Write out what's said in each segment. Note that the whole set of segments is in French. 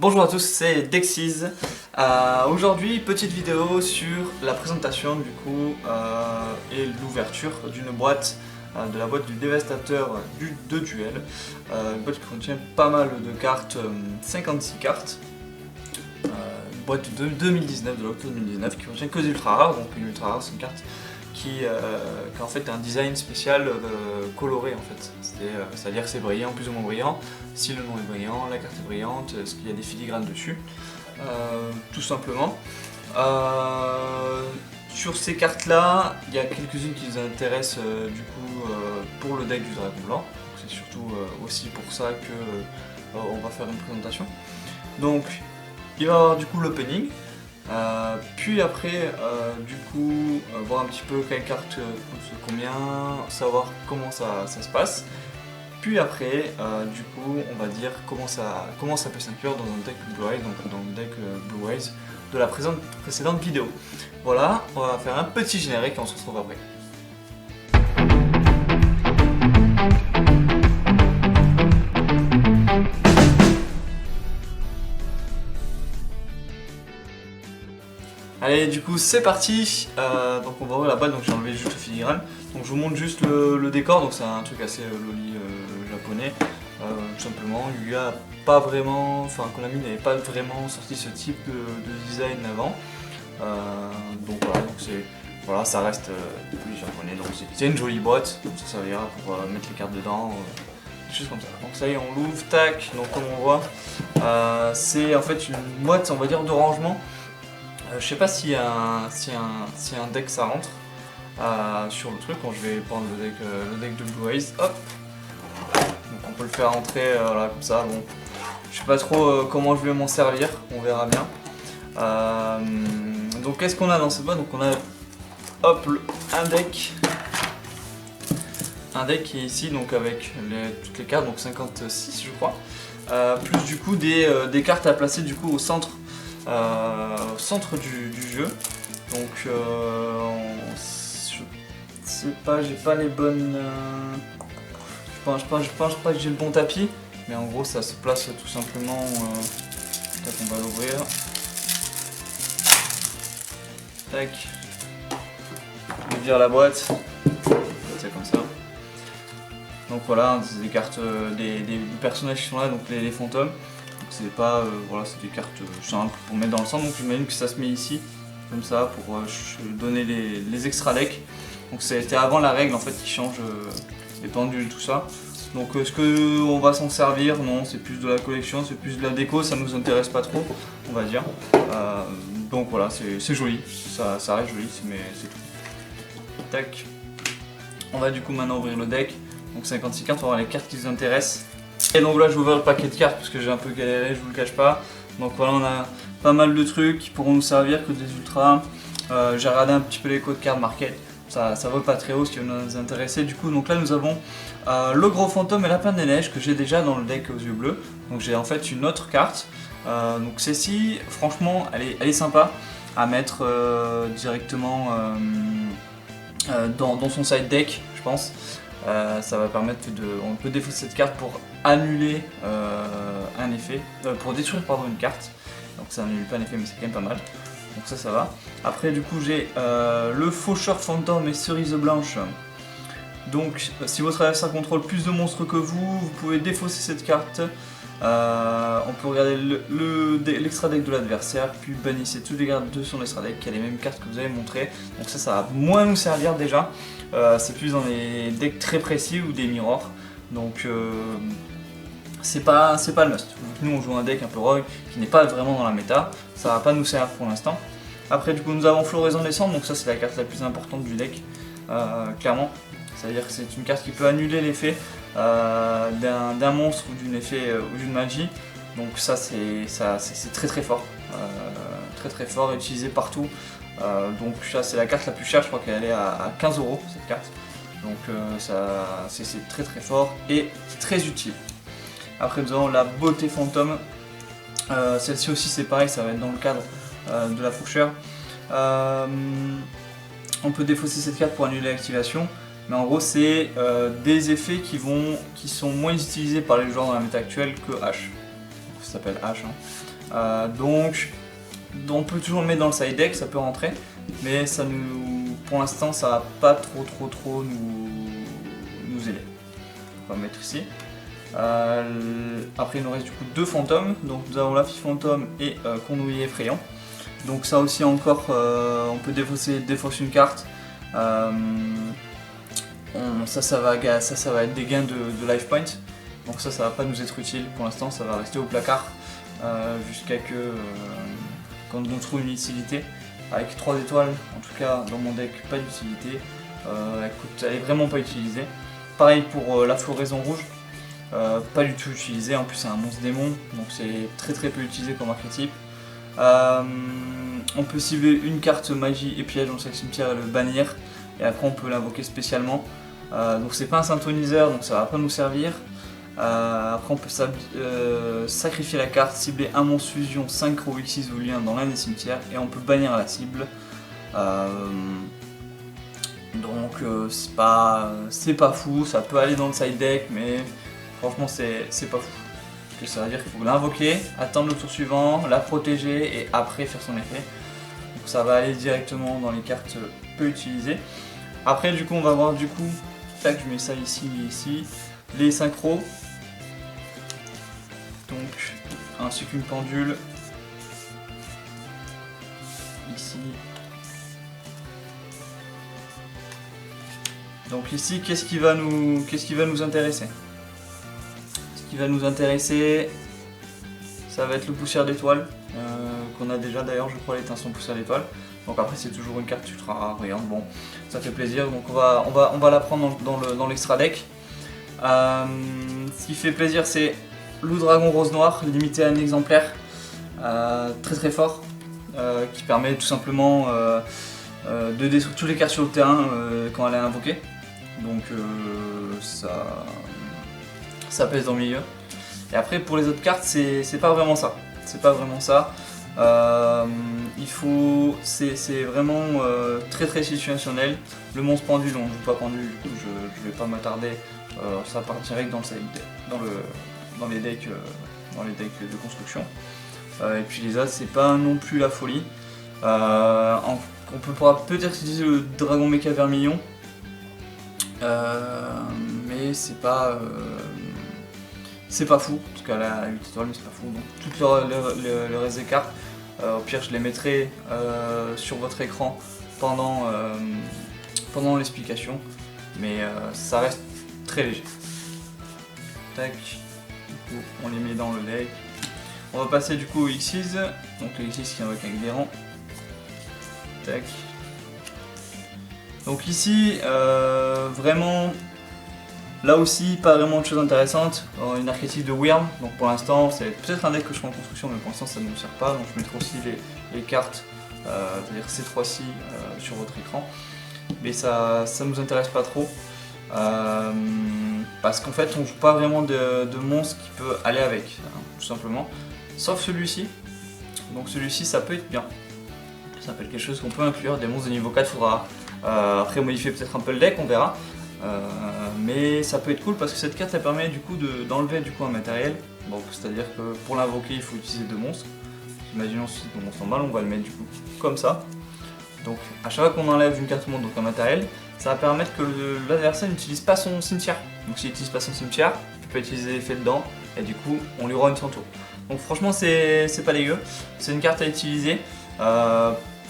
Bonjour à tous, c'est Dexiz. Aujourd'hui, petite vidéo sur la présentation du coup et l'ouverture d'une boîte, de la boîte du dévastateur de Duel. Une boîte qui contient pas mal de cartes, 56 cartes. Une boîte de 2019, de l'octobre 2019, qui contient que des ultra rares. Donc une ultra rare, c'est une carte qui a en fait un design spécial coloré en fait. C'est-à-dire que c'est brillant, plus ou moins brillant. Si le nom est brillant, la carte est brillante, est-ce qu'il y a des filigranes dessus, tout simplement. Sur ces cartes-là, il y a quelques-unes qui nous intéressent du coup pour le deck du Dragon Blanc. C'est surtout aussi pour ça que on va faire une présentation. Donc, il va y avoir du coup l'opening. Puis après, du coup, voir un petit peu quelle carte coûte combien, savoir comment ça se passe. Puis après, du coup, on va dire comment ça peut s'inclure dans un deck Blue Eyes, donc dans le deck Blue Eyes de la précédente vidéo. Voilà, on va faire un petit générique et on se retrouve après. Allez, du coup c'est parti. Donc on va ouvrir la boîte, donc j'ai enlevé juste le filigrane. Donc je vous montre juste le décor, donc c'est un truc assez loli japonais. Tout simplement, Yuga pas vraiment, enfin Konami n'avait pas vraiment sorti ce type de design avant. Donc voilà, voilà, ça reste depuis japonais, donc c'est une jolie boîte, donc ça servira pour mettre les cartes dedans, des choses comme ça. Donc ça y est, on l'ouvre, tac, donc comme on voit, c'est en fait une boîte, on va dire, de rangement. Je sais pas si un deck ça rentre sur le truc. Quand je vais prendre le deck de Blue Eyes, hop. Donc on peut le faire rentrer voilà, comme ça. Bon, je sais pas trop comment je vais m'en servir, on verra bien. Donc qu'est-ce qu'on a dans cette boîte? Donc on a hop un deck qui est ici, donc avec toutes les cartes, donc 56 je crois. Plus du coup des cartes à placer du coup au centre du jeu. Donc je sais pas, j'ai pas les bonnes. Je pense pas que j'ai le bon tapis, mais en gros ça se place tout simplement. Tac, on va l'ouvrir. Tac. Je vais dire la boîte. C'est comme ça. Donc voilà, c'est des cartes des personnages qui sont là, donc les fantômes. C'est pas, voilà, c'est des cartes simples pour mettre dans le centre, donc j'imagine que ça se met ici, comme ça, pour donner les extra decks. Donc c'était avant la règle en fait qui change les pendules, tout ça. Donc est-ce qu'on va s'en servir? Non, c'est plus de la collection, c'est plus de la déco, ça nous intéresse pas trop, on va dire. Donc voilà, c'est joli, ça reste joli, mais c'est tout. Tac. On va du coup maintenant ouvrir le deck. Donc 56 cartes, on va voir les cartes qui nous intéressent. Et donc là je vais ouvrir le paquet de cartes parce que j'ai un peu galéré, je vous le cache pas. Donc voilà, on a pas mal de trucs qui pourront nous servir que des ultras. J'ai regardé un petit peu les codes card market, ça vaut pas très haut ce qui va nous intéresser. Du coup, donc là nous avons le gros fantôme et lapin des neiges que j'ai déjà dans le deck aux yeux bleus. Donc j'ai en fait une autre carte. Donc celle-ci, franchement, elle est sympa à mettre directement dans son side deck, je pense. Ça va permettre on peut défausser cette carte pour annuler un effet, pour détruire pardon une carte. Donc ça annule pas un effet mais c'est quand même pas mal. Donc ça va. Après du coup j'ai le faucheur fantôme et cerise blanche. Donc si votre adversaire contrôle plus de monstres que vous pouvez défausser cette carte. On peut regarder l'extra deck de l'adversaire, puis bannissez toutes les cartes de son extra deck qui a les mêmes cartes que vous avez montrées. Donc ça va moins nous servir déjà. C'est plus dans les decks très précis ou des mirrors. Donc c'est pas le must. Nous on joue un deck un peu rogue qui n'est pas vraiment dans la méta. Ça va pas nous servir pour l'instant. Après du coup nous avons Floraison des Cendres, donc ça c'est la carte la plus importante du deck. Clairement. C'est-à-dire que c'est une carte qui peut annuler l'effet d'un monstre ou d'une effet ou d'une magie. Donc ça c'est très fort. Très fort, utilisé partout. Donc ça c'est la carte la plus chère, je crois qu'elle est à 15 € cette carte. Donc c'est très fort et très utile. Après nous avons la beauté fantôme. Celle-ci aussi c'est pareil, ça va être dans le cadre de la faucheur. On peut défausser cette carte pour annuler l'activation. Mais en gros c'est des effets qui sont moins utilisés par les joueurs dans la méta actuelle que H. ça s'appelle H. Donc on peut toujours le mettre dans le side deck, ça peut rentrer, mais pour l'instant ça va pas trop nous aider. On va le mettre ici. Après il nous reste du coup 2 fantômes, donc nous avons la fille fantôme et Condoyer effrayant. Donc ça aussi encore, on peut défausser une carte. Ça va être des gains de life point, donc ça va pas nous être utile pour l'instant, ça va rester au placard jusqu'à quand on trouve une utilité. Avec 3 étoiles, en tout cas dans mon deck, pas d'utilité. Elle est vraiment pas utilisée. Pareil pour la floraison rouge, pas du tout utilisée, en plus c'est un monstre démon, donc c'est très peu utilisé comme archétype. On peut cibler une carte magie et piège dans le sac cimetière et le bannir, et après on peut l'invoquer spécialement. Donc c'est pas un synthoniseur, donc ça va pas nous servir. Après on peut sacrifier la carte, cibler un monstre fusion, synchro, X6 ou lien dans l'un des cimetières, et on peut bannir la cible. Donc c'est pas fou, ça peut aller dans le side deck, mais franchement c'est pas fou. Ça veut dire qu'il faut l'invoquer, attendre le tour suivant, la protéger et après faire son effet. Donc ça va aller directement dans les cartes peu utilisées. Après du coup on va voir du coup, tac, je mets ça ici, les synchros. Donc ainsi qu'une pendule ici. Donc ici, qu'est-ce qui va nous intéresser? Ce qui va nous intéresser, ça va être le poussière d'étoile, qu'on a déjà d'ailleurs, je crois, l'étincelant poussière d'étoile. Donc après c'est toujours une carte ultra rare, regarde, bon, ça fait plaisir, donc on va la prendre dans l'extra deck. Ce qui fait plaisir, c'est loup dragon rose noir, limité à un exemplaire, très fort, qui permet tout simplement de détruire toutes les cartes sur le terrain quand elle est invoquée. Donc ça pèse dans le milieu. Et après pour les autres cartes, c'est pas vraiment ça. C'est pas vraiment ça. C'est vraiment très situationnel. Le monstre pendule, on ne joue pas pendule, du coup je vais pas m'attarder. Ça part direct dans les decks de construction. Et puis les autres, c'est pas non plus la folie. On pourra peut-être utiliser le dragon méca vermillon, mais c'est pas fou, parce qu'elle a 8 étoiles, mais c'est pas fou. Donc toutes le reste des cartes, au pire je les mettrai sur votre écran pendant l'explication, mais ça reste très léger. Tac, du coup on les met dans le deck. On va passer du coup au X6, donc le X6 qui invoque avec des rangs. Tac. Donc ici, vraiment, là aussi, pas vraiment de choses intéressantes. Une archétype de Wyrm, donc pour l'instant, c'est peut-être un deck que je fais en construction, mais pour l'instant ça ne nous sert pas. Donc je mettrai aussi les cartes, c'est-à-dire ces trois-ci sur votre écran. Mais ça nous intéresse pas trop. Parce qu'en fait, on joue pas vraiment de monstre qui peut aller avec, hein, tout simplement. Sauf celui-ci. Donc celui-ci, ça peut être bien. Ça peut être quelque chose qu'on peut inclure. Des monstres de niveau 4, il faudra après modifier peut-être un peu le deck, on verra. Mais ça peut être cool parce que cette carte, elle permet du coup d'enlever du coup un matériel. Donc c'est-à-dire que pour l'invoquer, il faut utiliser 2 monstres. Imaginons si le monstre normal, on va le mettre du coup comme ça. Donc à chaque fois qu'on enlève une carte monde, donc un matériel, ça va permettre que l'adversaire n'utilise pas son cimetière. Donc s'il n'utilise pas son cimetière, il peut utiliser l'effet dedans et du coup on lui rend une son tour. Donc franchement c'est pas dégueu, c'est une carte à utiliser.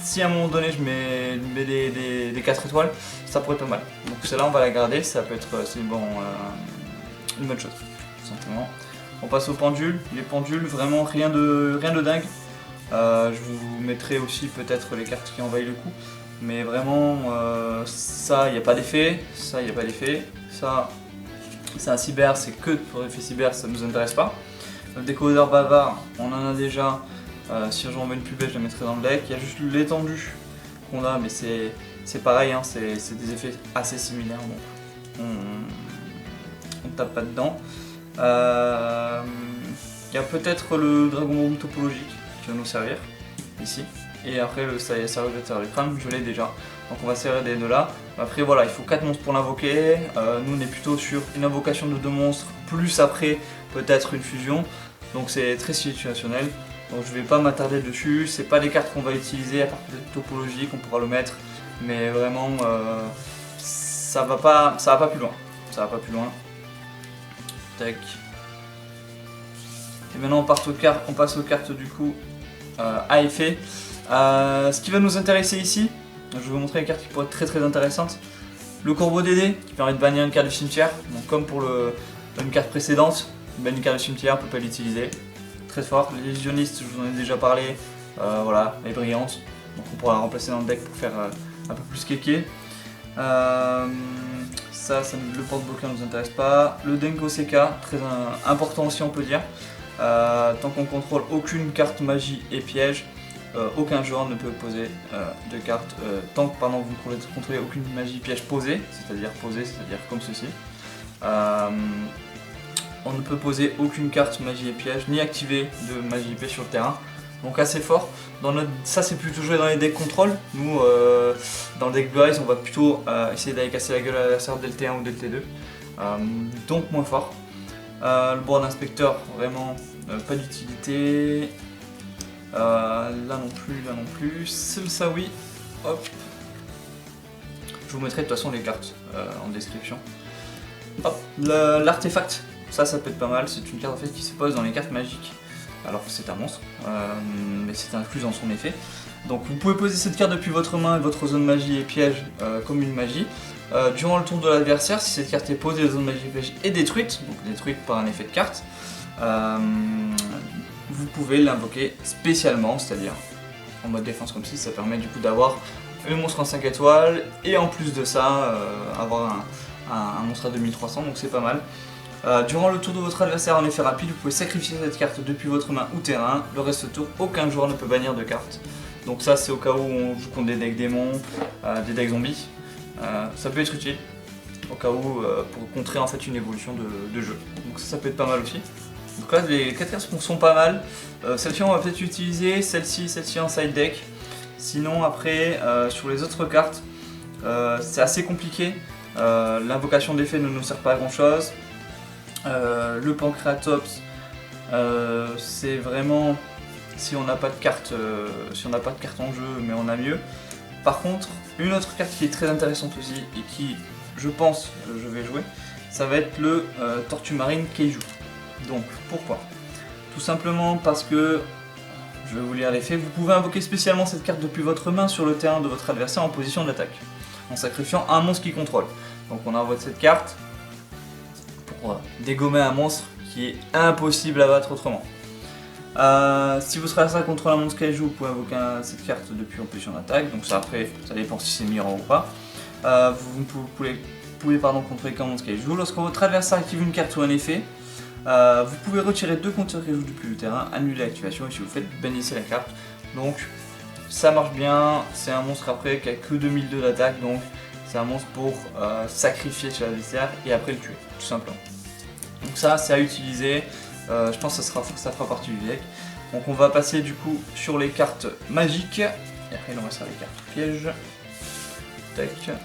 Si à un moment donné je mets des 4 étoiles, ça pourrait être pas mal. Donc celle-là on va la garder, ça peut être une bonne chose, tout simplement. On passe aux pendules. Les pendules, vraiment rien de dingue. Je vous mettrai aussi peut-être les cartes qui envahissent le coup. Mais vraiment, ça, il n'y a pas d'effet. Ça, il n'y a pas d'effet. Ça, c'est un cyber, c'est que pour l'effet cyber, ça ne nous intéresse pas. Le décodeur bavard, on en a déjà. Si j'en veux une plus belle, je la mettrai dans le deck. Il y a juste l'étendue qu'on a, mais c'est pareil, hein, c'est des effets assez similaires. Donc on tape pas dedans. Il y a peut-être le dragon bombe topologique qui va nous servir ici. Et après le salutateur du crâne, je l'ai déjà. Donc on va servir des deux là. Après voilà, il faut 4 monstres pour l'invoquer. Nous on est plutôt sur une invocation de 2 monstres, plus après peut-être une fusion. donc c'est très situationnel. Donc je vais pas m'attarder dessus, c'est pas des cartes qu'on va utiliser, à part peut-être topologique, on pourra le mettre, mais vraiment ça va pas plus loin. Ça va pas plus loin. Tac. Et maintenant on passe aux cartes du coup à effet. Ce qui va nous intéresser ici, je vais vous montrer une carte qui pourrait être très intéressante. Le corbeau d'Édé qui permet de bannir une carte du cimetière. Donc comme pour une carte précédente, bannir une carte du cimetière, on peut pas l'utiliser. Très fort. Les lésionistes, je vous en ai déjà parlé, voilà, elle est brillante. Donc on pourra la remplacer dans le deck pour faire un peu plus kéké. Le porte-bouquin ne nous intéresse pas. Le Denko CK, très important aussi on peut dire. Tant qu'on contrôle aucune carte magie et piège, aucun joueur ne peut poser de carte. Tant que vous ne contrôlez aucune magie piège posée, c'est-à-dire comme ceci. On ne peut poser aucune carte magie et piège, ni activer de magie et piège sur le terrain. Donc assez fort. Ça c'est plutôt joué dans les decks contrôle. Nous, dans le deck Blue Eyes, on va plutôt essayer d'aller casser la gueule à l'adversaire dès le T1 ou dès le T2. Donc moins fort. Le board inspecteur, vraiment pas d'utilité. Là non plus. Ça oui. Hop. Je vous mettrai de toute façon les cartes en description. Hop. L'artefact. Ça peut être pas mal, c'est une carte en fait qui se pose dans les cartes magiques, alors que c'est un monstre, mais c'est inclus dans son effet. Donc vous pouvez poser cette carte depuis votre main et votre zone magie et piège comme une magie. Durant le tour de l'adversaire, si cette carte est posée, la zone magie et piège est détruite, donc détruite par un effet de carte, vous pouvez l'invoquer spécialement, c'est-à-dire en mode défense comme si ça permet du coup d'avoir un monstre en 5 étoiles, et en plus de ça, avoir un monstre à 2300, donc c'est pas mal. Durant le tour de votre adversaire en effet rapide, vous pouvez sacrifier cette carte depuis votre main ou terrain. Le reste du tour, aucun joueur ne peut bannir de carte. Donc ça c'est au cas où on joue contre des decks démons, des decks zombies. Ça peut être utile, au cas où pour contrer en fait une évolution de jeu. Donc ça peut être pas mal aussi. Donc là les 4 cartes sont pas mal. Celle-ci on va peut-être utiliser, celle-ci en side deck. Sinon après sur les autres cartes, c'est assez compliqué. L'invocation d'effet ne nous sert pas à grand chose. Le Pancratops, c'est vraiment si on n'a pas de carte, en jeu, mais on a mieux. Par contre, une autre carte qui est très intéressante aussi et qui, je pense, je vais jouer, ça va être le Tortue Marine Keiju. Donc, pourquoi? Tout simplement parce que, je vais vous lire l'effet, vous pouvez invoquer spécialement cette carte depuis votre main sur le terrain de votre adversaire en position d'attaque, en sacrifiant un monstre qui contrôle. Donc on envoie cette carte pour dégommer un monstre qui est impossible à battre autrement. Si vous serez ça contre un monstre Kaiju, vous pouvez invoquer cette carte depuis en position d'attaque, donc ça après, ça dépend si c'est mirror ou pas. Vous pouvez contrôler qu'un monstre Kaiju. Lorsque votre adversaire active une carte ou un effet, vous pouvez retirer 2 compteurs Kaiju depuis le terrain, annuler l'activation, et si vous le faites, bannissez la carte. Donc ça marche bien, c'est un monstre après qui a que 2002 d'attaque, donc c'est un monstre pour sacrifier sur l'adversaire et après le tuer, tout simplement. Donc ça c'est à utiliser, je pense que ça fera partie du deck. Donc on va passer du coup sur les cartes magiques, et après il en restera les cartes pièges. Tac.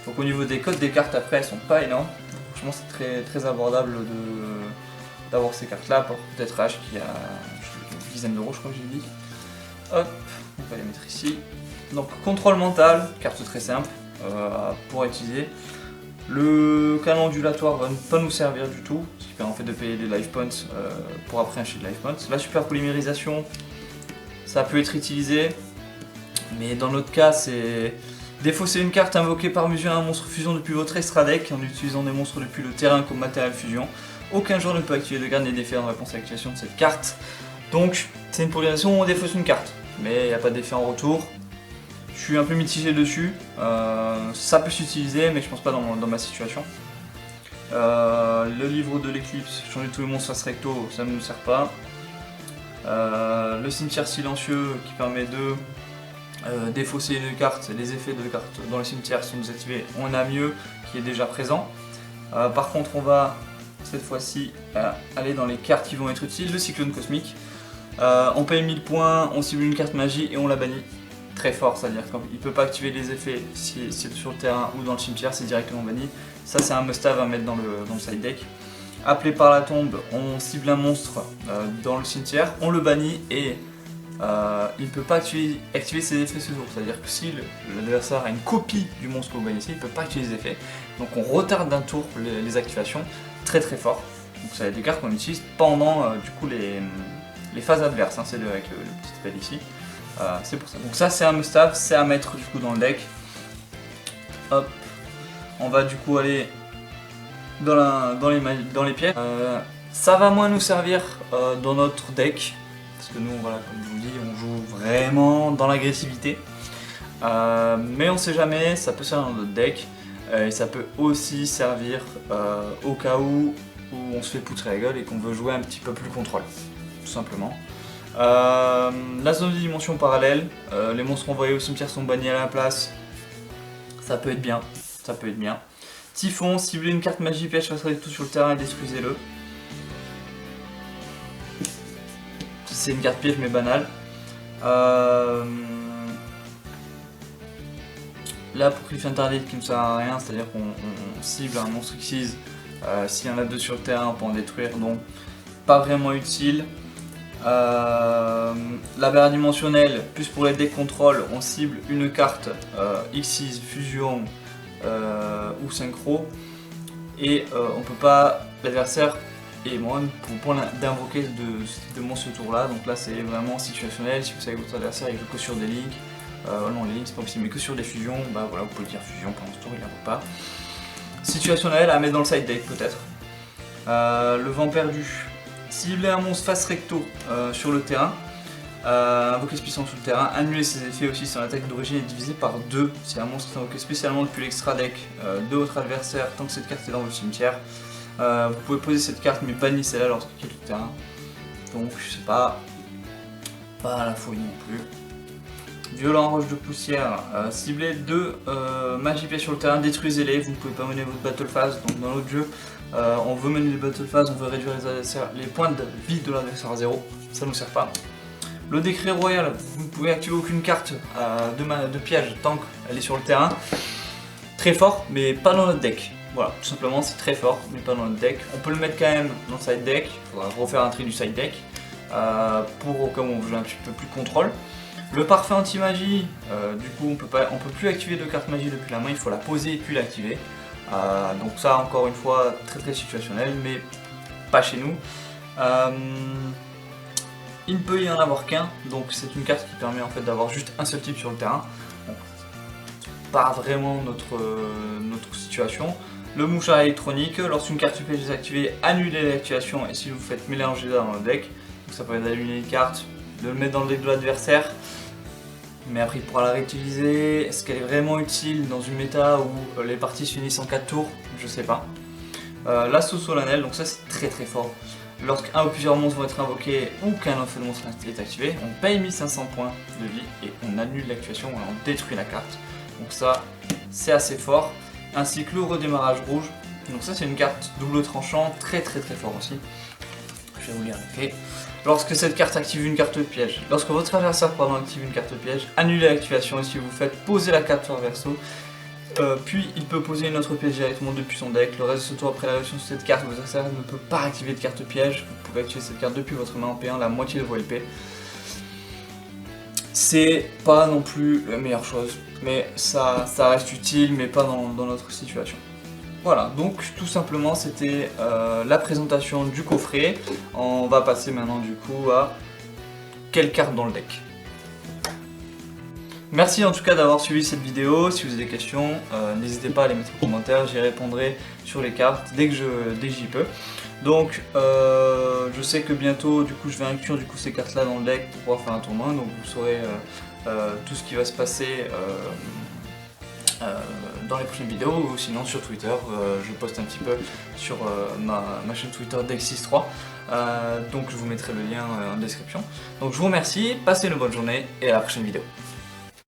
Donc au niveau des codes des cartes après elles sont pas énormes, franchement c'est très abordable d'avoir ces cartes là, pour peut-être H qui a une dizaine d'euros je crois que j'ai dit. Hop, on va les mettre ici. Donc contrôle mental, carte très simple pour utiliser. Le canon ondulatoire va pas nous servir du tout, ce qui permet en fait de payer des life points pour après un shield life points. La super polymérisation, ça peut être utilisé, mais dans notre cas c'est défausser une carte invoquée par mesure à un monstre fusion depuis votre extra deck en utilisant des monstres depuis le terrain comme matériel fusion. Aucun joueur ne peut activer de garde ni d'effet en réponse à l'activation de cette carte. Donc c'est une polymérisation où on défausse une carte, mais il n'y a pas d'effet en retour. Je suis un peu mitigé dessus, ça peut s'utiliser mais je pense pas dans ma situation. Le livre de l'éclipse, changer tous les monstres face recto, ça ne nous sert pas. Le cimetière silencieux qui permet de défausser une carte, les effets de cartes dans le cimetière sont désactivés, on a mieux qui est déjà présent. Par contre on va cette fois-ci aller dans les cartes qui vont être utiles. Le cyclone cosmique, on paye 1000 points, on cible une carte magie et on la bannit. Très fort, c'est-à-dire qu'il ne peut pas activer les effets si c'est sur le terrain ou dans le cimetière, c'est directement banni. Ça c'est un must-have à mettre dans le side deck. appelé par la tombe, on cible un monstre dans le cimetière, on le bannit et il ne peut pas activer ses effets ce tour. C'est-à-dire que si l'adversaire a une copie du monstre que vous bannissez, il ne peut pas activer les effets. Donc on retarde d'un tour les activations, très fort. Donc ça va être des cartes qu'on utilise pendant du coup les phases adverses, hein, c'est avec le petit spell ici. C'est pour ça. Donc ça c'est un must-have, c'est à mettre du coup dans le deck. Hop, on va du coup aller dans les pièges. Ça va moins nous servir dans notre deck, parce que nous, voilà, comme je vous dis, on joue vraiment dans l'agressivité. Mais on sait jamais, ça peut servir dans notre deck, et ça peut aussi servir au cas où on se fait poutrer la gueule et qu'on veut jouer un petit peu plus contrôle, tout simplement. La zone de dimension parallèle, les monstres envoyés au cimetière sont bannis à la place, ça peut être bien, ça peut être bien. Typhon, ciblez une carte magie piège face à tout sur le terrain et détruisez-le. C'est une carte piège mais banale. Là pour Cliff Interdite qui ne sert à rien, c'est-à-dire qu'on cible un monstre Xyz, s'il y en a deux sur le terrain on peut en détruire, donc pas vraiment utile. La barrière dimensionnelle, plus pour les decks contrôle, on cible une carte Xyz, fusion ou synchro, et on peut pas, l'adversaire et moi pour d'invoquer de monstre ce tour là, donc là c'est vraiment situationnel. Si vous savez que votre adversaire il joue que sur des ligues, non les ligues c'est pas possible, mais que sur des fusions, bah voilà, vous pouvez dire fusion pendant ce tour, il n'invoque pas. Situationnel à mettre dans le side deck peut-être. Le vent perdu, cibler un monstre face recto sur le terrain, invoquer spécialement sur le terrain, annuler ses effets aussi si l'attaque d'origine est divisée par 2. Si un monstre est invoqué spécialement depuis l'extra deck de votre adversaire tant que cette carte est dans votre cimetière. Vous pouvez poser cette carte mais bannissez-la lorsqu'il quitte le terrain. Donc je sais pas la folie non plus. Violent roche de poussière, ciblez 2 magie pièges sur le terrain, détruisez-les, vous ne pouvez pas mener votre battle phase. Donc dans l'autre jeu, on veut mener les battle phase, on veut réduire les points de vie de l'adversaire à 0, ça nous sert pas. Le décret royal, vous ne pouvez activer aucune carte de piège tant qu'elle est sur le terrain. Très fort mais pas dans notre deck. Voilà, tout simplement c'est très fort, mais pas dans notre deck. On peut le mettre quand même dans le side deck, il faudra refaire un tri du side deck, pour au cas où on veut jouer un petit peu plus contrôle. Le parfum anti-magie, du coup on peut plus activer de carte magie depuis la main, il faut la poser et puis l'activer. Donc ça encore une fois très situationnel, mais pas chez nous. Il ne peut y en avoir qu'un, donc c'est une carte qui permet en fait d'avoir juste un seul type sur le terrain. Donc, pas vraiment notre situation. Le mouchard électronique, lorsqu'une carte UP est désactivée, annulez l'activation et si vous faites mélanger dans le deck, donc ça permet d'annuler une carte, de le mettre dans le deck de l'adversaire, mais après il pourra la réutiliser. Est-ce qu'elle est vraiment utile dans une méta où les parties se finissent en 4 tours? Je sais pas. L'assaut solennel, donc ça c'est très fort. Lorsqu'un ou plusieurs monstres vont être invoqués ou qu'un effet de monstre est activé, on paye 1500 points de vie et on annule l'activation ou on détruit la carte. Donc ça c'est assez fort. Ainsi que le redémarrage rouge. Donc ça c'est une carte double tranchant très fort aussi. Je vais vous lire l'effet. Lorsque cette carte active une carte piège, lorsque votre adversaire active une carte piège, annulez l'activation et si vous faites poser la carte sur le verso, puis il peut poser une autre piège directement depuis son deck. Le reste de ce tour après la réaction sur cette carte, votre adversaire ne peut pas activer de carte piège. Vous pouvez activer cette carte depuis votre main en payant la moitié de vos LP. C'est pas non plus la meilleure chose, mais ça reste utile, mais pas dans notre situation. Voilà, donc tout simplement c'était la présentation du coffret. On va passer maintenant du coup à quelle carte dans le deck. Merci en tout cas d'avoir suivi cette vidéo. Si vous avez des questions, n'hésitez pas à les mettre en commentaire, j'y répondrai sur les cartes dès que j'y peux. Donc je sais que bientôt du coup je vais inclure du coup ces cartes là dans le deck pour pouvoir faire un tournoi, donc vous saurez tout ce qui va se passer dans les prochaines vidéos, ou sinon sur Twitter, je poste un petit peu sur ma chaîne Twitter Dex63, donc je vous mettrai le lien en description. Donc je vous remercie, passez une bonne journée et à la prochaine vidéo.